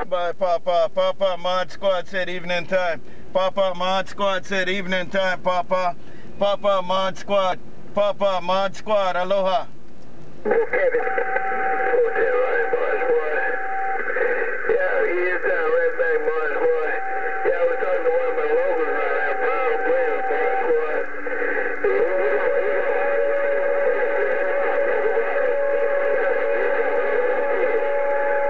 Bye, Papa. Papa, Mod Squad said evening time. Papa, Mod Squad said evening time, Papa. Papa, Mod Squad. Papa, Mod Squad. Aloha. Okay, hotel right, ModSquad. Yeah, he is down right back, ModSquad. Yeah, I was talking to one of my locals right now, Brown Brown, ModSquad.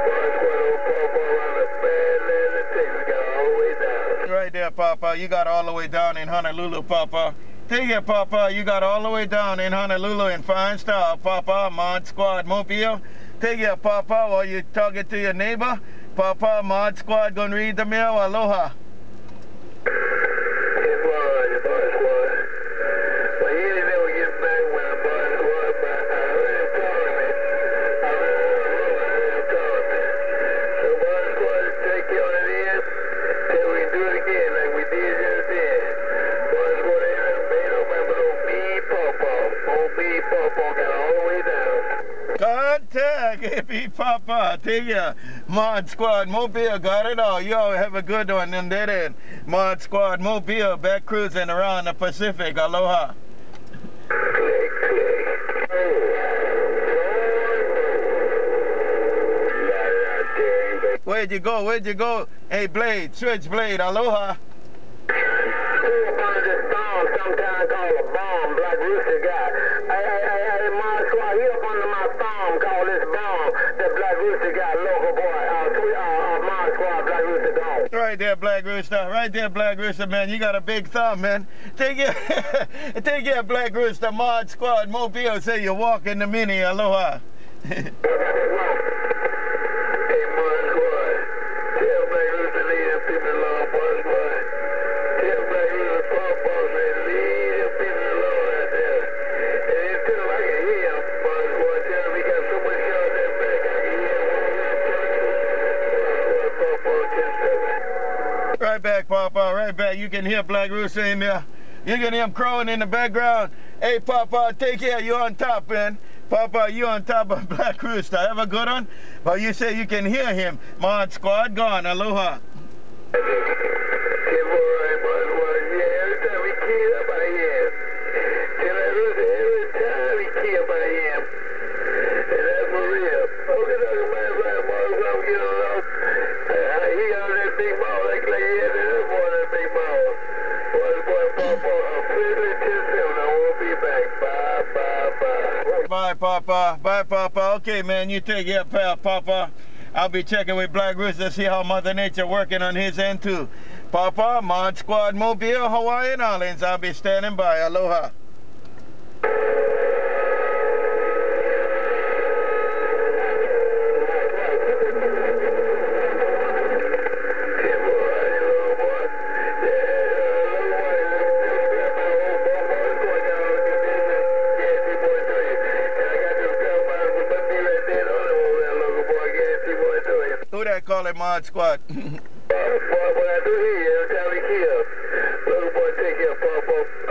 ModSquad, old Papa around the Badlands in Texas, got all the way down. Right there, Papa. You got all the way down in Honolulu, Papa. Take it, Papa. You got all the way down in Honolulu in fine style, Papa. Mod Squad Mobile. Take it, Papa, while you talking to your neighbor. Papa, Mod Squad gonna read the mail. Aloha. Contact, happy Papa. Take ya. Mod Squad Mobile got it all. Yo, have a good one in that end. Mod Squad Mobile back cruising around the Pacific. Aloha. Where'd you go? Where'd you go? Hey, Blade, SwitchBlade. Aloha. Sometime called a bomb, BlackRooster got. Hey, ModSquad, he up under my thumb called this bomb that BlackRooster got, local boy. ModSquad, BlackRooster gone. Right there, BlackRooster. Right there, BlackRooster, man. You got a big thumb, man. Take it, take it, BlackRooster. Mod Squad Mobile. Say you walk in the mini. Aloha. Hey, ModSquad, tell BlackRooster leave them people alone, ModSquad. Tell BlackRooster Papa, man, leave them people alone out there. And it's too I can hear him, ModSquad. Tell him he got so much shot in that back. I can hear him. Right back, Papa. Right back. You can hear BlackRooster in there. You can hear him crowing in the background. Hey, Papa, take care. You on top, man. Papa, you on top of BlackRooster. Have a good one. But you say you can hear him. Mod Squad gone. Aloha. Bye, Papa. Bye, Papa. Okay, man, you take care, Papa. I'll be checking with BlackRooster to see how Mother Nature working on his end, too. Papa, Mod Squad Mobile, Hawaiian Islands. I'll be standing by. Aloha. Who that call it Mod Squad? What I do here, every time we kill, little boy, take care, Papa. I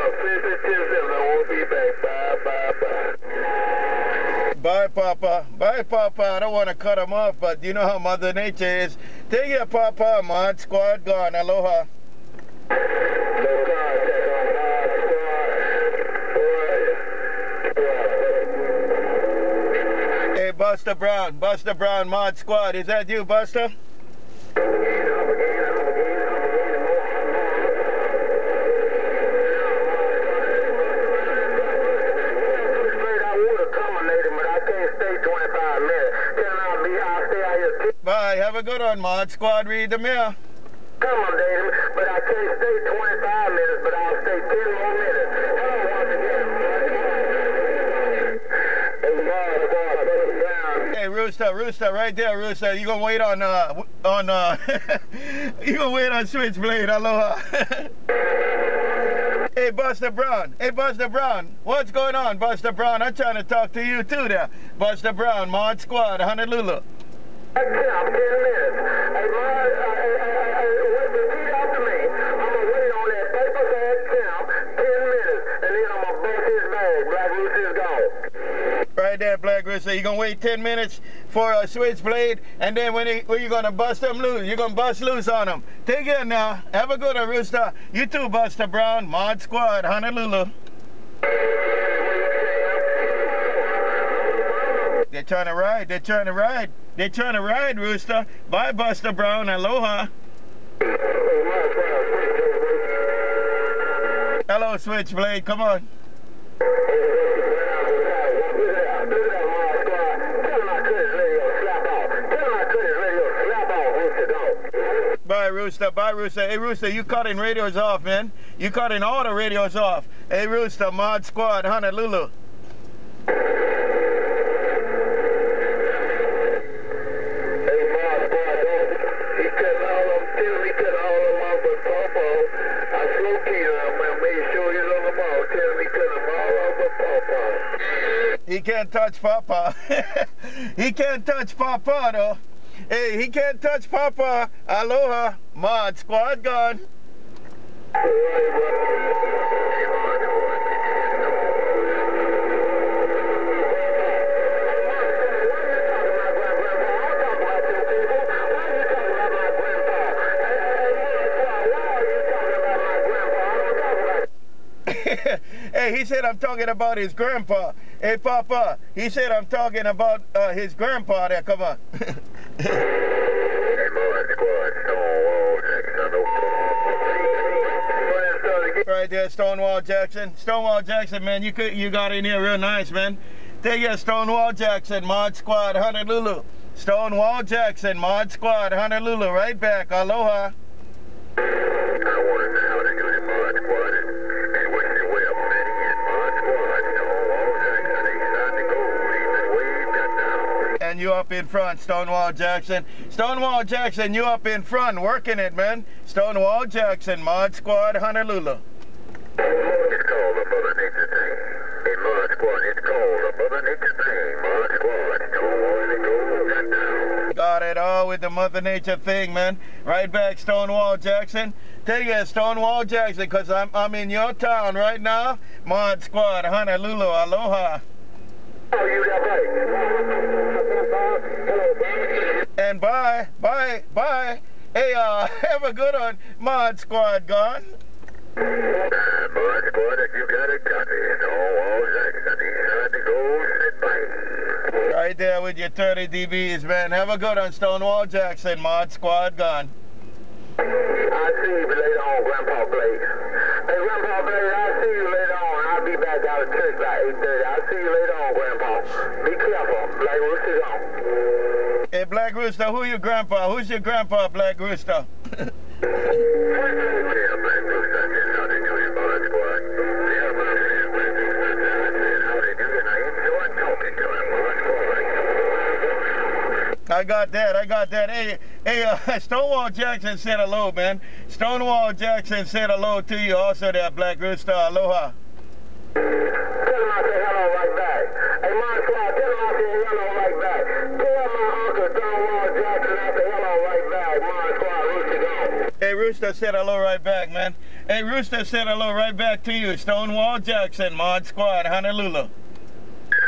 won't be back. Bye. Bye, Papa. Bye, Papa. I don't want to cut him off, but you know how Mother Nature is. Take care, Papa. Mod Squad gone. Aloha. Hey, BusterBrown, Mod Squad. Is that you, Buster? Bye. Have a good one, Mod Squad. Read the mail. Accommodate him, but I can't stay 25 minutes, but I'll stay 10 more minutes. Hello, once again. Hey, Rooster, right there, Rooster. You gonna wait on you gonna wait on SwitchBlade. Aloha. Hey, BusterBrown. What's going on, BusterBrown? I'm trying to talk to you too there. BusterBrown, Mod Squad, Honolulu. 10 minutes. Hey, repeat after me. I'm going to wait on that paper bag 10 minutes, and then I'm going to bust his bag. BlackRooster is gone. Right there, BlackRooster. You going to wait 10 minutes? for a Switchblade, and then when you're gonna bust them loose, you're gonna bust loose on them. Take care now. Have a good one, Rooster. You too, BusterBrown. Mod Squad, Honolulu. They're trying to ride. They're trying to ride. They're trying to ride, Rooster. Bye, BusterBrown. Aloha. Hello, Switchblade. Come on. Bye, Rooster. Bye, Rooster. Hey, Rooster, you cutting radios off, man. You cutting all the radios off. Hey, Rooster, Mod Squad, Honolulu. He can't touch Papa. He can't touch Papa, though. Hey, he can't touch Papa. Aloha. Mod Squad gone. Hey, he said I'm talking about his grandpa. Hey, Papa, he said I'm talking about his grandpa there. Come on. Right there, StoneWallJackson. StoneWallJackson, man, you got in here real nice, man. Take your StoneWallJackson, Mod Squad, Honolulu. StoneWallJackson, Mod Squad, Honolulu. Right back. Aloha. And you up in front, StoneWallJackson. StoneWallJackson, you up in front, working it, man. StoneWallJackson, Mod Squad, Honolulu. It's called a Mother Nature thing. Hey, Mod Squad, it's called a Mother Nature thing. Mod Squad, StoneWallJackson. Got it all with the Mother Nature thing, man. Right back, StoneWallJackson. Take it, StoneWallJackson, because I'm in your town right now. Mod Squad, Honolulu. Aloha. Oh, you got right. And bye. Hey, have a good one. Mod Squad gone. Mod Squad, if you got it, got it. StoneWallJackson, inside the gold, sit by. Right there with your 30 dBs, man. Have a good one, StoneWallJackson. Mod Squad gone. I'll see you later on, Grandpa Blade. Hey, Grandpa Blade, I'll see you later on. I'll be back out of church by 8:30. I'll see you later on, Grandpa. Be careful. BlackRooster's on. Hey, BlackRooster, who your grandpa? Who's your grandpa, BlackRooster? I got that. Hey, StoneWallJackson said hello, man. StoneWallJackson said hello to you also there, BlackRooster. Aloha. Tell him I say hello right back. Hey, Mod Squad, tell him I say hello right back. Tell my uncle StoneWallJackson I say hello right back. Mod Squad, Rooster gone. Hey, Rooster said hello right back, man. Hey, Rooster said hello right back to you. StoneWallJackson, Mod Squad, Honolulu.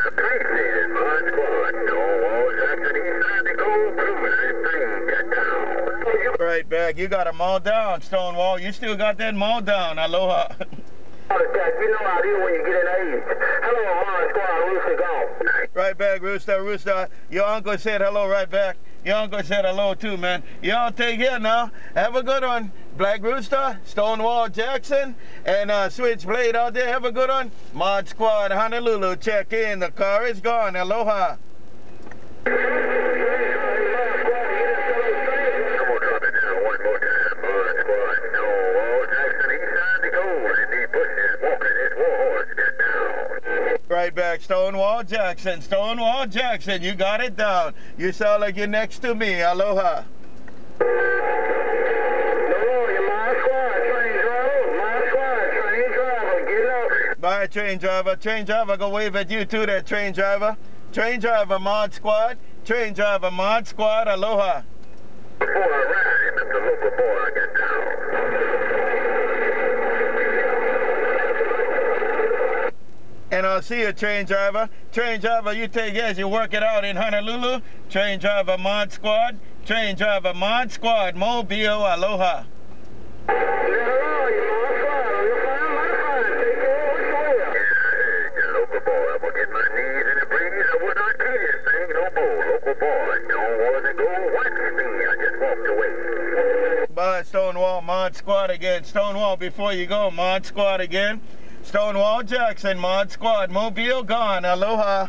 Appreciate it, Mod Squad. StoneWallJackson inside the gold blue. That thing got down. Right back. You got them all down, Stonewall. You still got that all down. Aloha. You know how it is when you get in age. Hello, Mod Squad, Rooster gone. Right back, Rooster. Your uncle said hello right back. Your uncle said hello too, man. Y'all take care now. Have a good one. BlackRooster, StoneWallJackson, and SwitchBlade out there. Have a good one. Mod Squad, Honolulu. Check in. The car is gone. Aloha. Right back, StoneWallJackson. StoneWallJackson, you got it down. You sound like you're next to me. Aloha. Bye, TrainDriver. TrainDriver, go wave at you too there, TrainDriver. TrainDriver, Mod Squad. TrainDriver, Mod Squad. Aloha. Before I ran him, the local boy I got down. And I'll see you, TrainDriver. TrainDriver, you take as you work it out in Honolulu. TrainDriver Mod Squad. TrainDriver Mod Squad. Mobile, aloha. Bye, Stonewall, Mod Squad again. Stonewall, before you go, Mod Squad again. StoneWallJackson, Mod Squad, Mobile gone, aloha.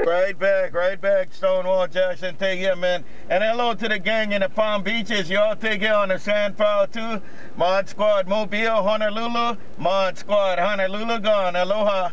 Right back, StoneWallJackson, take care, man. And hello to the gang in the Palm Beaches. Y'all take care on the Sand Pile too. Mod Squad, Mobile, Honolulu. Mod Squad, Honolulu gone, aloha.